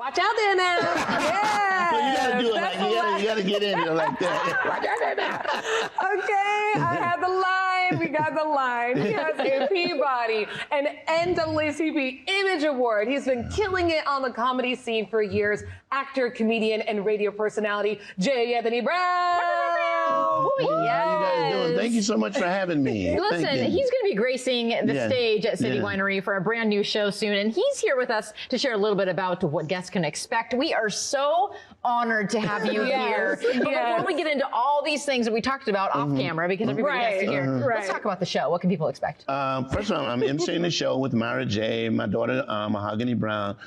Watch out there now. Yeah. Well, you gotta do it like you gotta get in there like that. Watch out there now. Okay, I had the line. We got the line. He has a Peabody, an NAACP Image Award. He's been killing it on the comedy scene for years. Actor, comedian, and radio personality, J. Anthony Brown. How you guys doing? Thank you so much for having me. Listen, he's going to be gracing the stage at City Winery for a brand new show soon, and he's here with us to share a little bit about what guests can expect. We are so honored to have you here. But before we get into all these things that we talked about off camera, because everybody has to hear, let's talk about the show. What can people expect? First of all, I'm emceeing the show with Myra J., my daughter Mahogany Brown.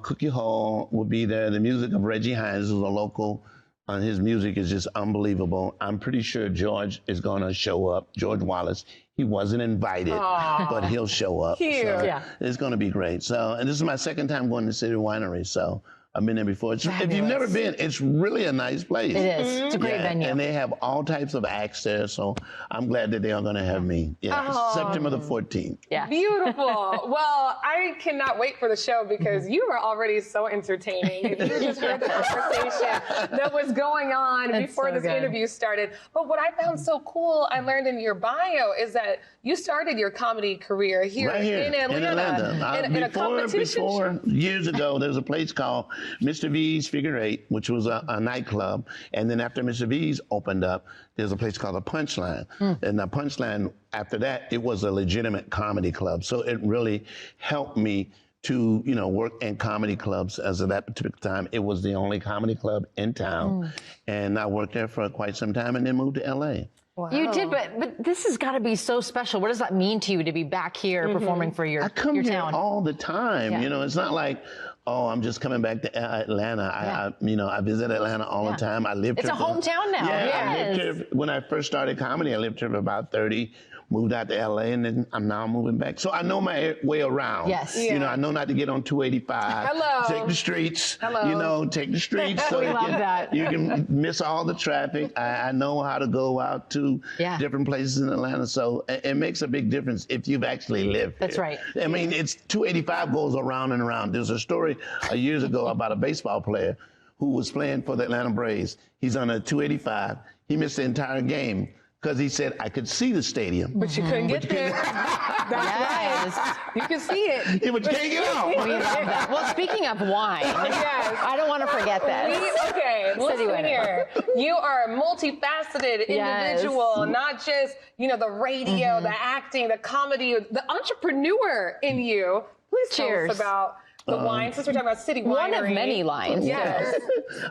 Cookie Hall will be there. The music of Reggie Hines is a local. His music is just unbelievable. I'm pretty sure George is going to show up. George Wallace. He wasn't invited, but he'll show up. Cute. So it's going to be great. So, and this is my second time going to City Winery. So I've been there before. If you've never been, it's really a nice place. It is. It's a great venue. And they have all types of acts there. So I'm glad that they are going to have me. September the 14th. Yeah. Beautiful. Well, I cannot wait for the show because you are already so entertaining. If you just heard the conversation that was going on before this interview started. But what I found so cool, I learned in your bio, is that you started your comedy career here, in Atlanta. In a competition. Before, years ago, there was a place called Mr. V's Figure Eight, which was a nightclub. And then after Mr. V's opened up, there's a place called the Punchline. And the Punchline, after that, it was a legitimate comedy club. So it really helped me to, work in comedy clubs. As of that particular time, it was the only comedy club in town. And I worked there for quite some time and then moved to LA. Wow. You did, but this has got to be so special. What does that mean to you to be back here performing for your I come your here town? all the time. It's not like, oh, I'm just coming back to Atlanta. I visit Atlanta all the time. I lived here. It's a hometown now. I lived here when I first started comedy. I lived here for about 30. Moved out to LA, and then I'm now moving back. So I know my way around. Yes. I know not to get on 285. Hello. Take the streets. Hello. Take the streets so you can miss all the traffic. I know how to go out to different places in Atlanta. So it makes a big difference if you've actually lived here. That's right. I mean, it's 285 goes around and around. There's a story years ago about a baseball player who was playing for the Atlanta Braves. He's on a 285. He missed the entire game because he said, I could see the stadium. But you couldn't get there. That's right. You can see it. Yeah, but you can't get out. We love that. Well, speaking of wine, I don't want to forget that. Listen here. You are a multifaceted individual, not just, the radio, the acting, the comedy, the entrepreneur in you. Please tell us about the wine, since we're talking about City Winery. One of many lines. Yes.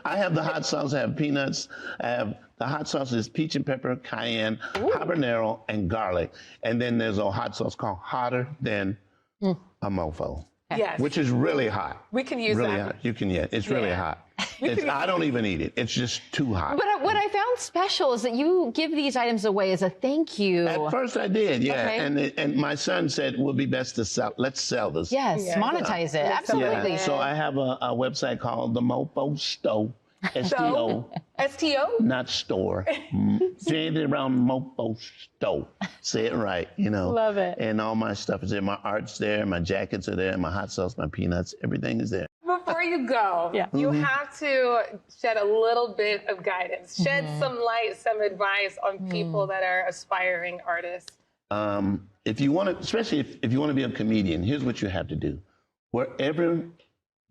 I have the hot sauce. I have peanuts. I have the hot sauce is peach and pepper, cayenne, habanero, and garlic. And then there's a hot sauce called Hotter Than a Mofo. Yes. Which is really hot. We can use really that. Hot. You can, it's really hot. I don't even eat it. It's just too hot. But what I found special is that you give these items away as a thank you. At first I did, and my son said it would be best to sell. Let's sell this. Yes, monetize it. Absolutely. Yeah. So I have a website called the Mofo Store. STO. STO? Not store. Say it around Mofo Store. Say it right, Love it. And all my stuff is there. My art's there, my jackets are there, my hot sauce, my peanuts, everything is there. Before you go, you have to shed a little bit of guidance, shed some light, some advice on people that are aspiring artists. If you want to, especially if you want to be a comedian, here's what you have to do. Wherever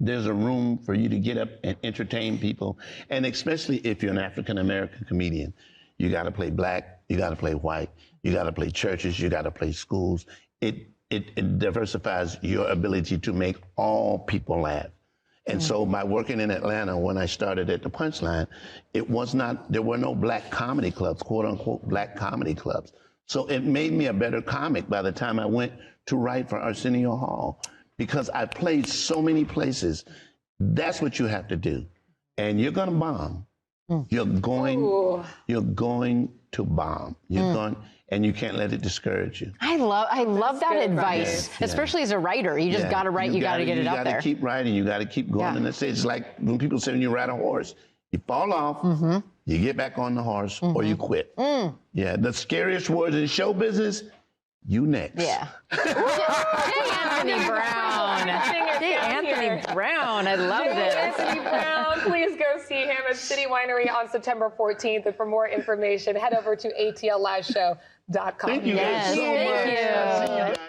there's a room for you to get up and entertain people, and especially if you're an African-American comedian, you got to play black, you got to play white, you got to play churches, you got to play schools. It diversifies your ability to make all people laugh. And so by working in Atlanta, when I started at the Punchline, there were no black comedy clubs, quote unquote, black comedy clubs. So it made me a better comic by the time I went to write for Arsenio Hall, because I played so many places. That's what you have to do. And you're going to bomb. You're going to bomb. You're going, and you can't let it discourage you. I love that advice, especially as a writer. You just got to write. You got to get it out there. You got to keep writing. You got to keep going. And it's like when people say when you ride a horse, you fall off, you get back on the horse, or you quit. Yeah, the scariest words in show business. You next. Yeah. J. Anthony Brown. J. Anthony Brown. I love this. Anthony Brown. Please go see him at City Winery on September 14th. And for more information, head over to atliveshow.com. Thank you guys so much. Thank you.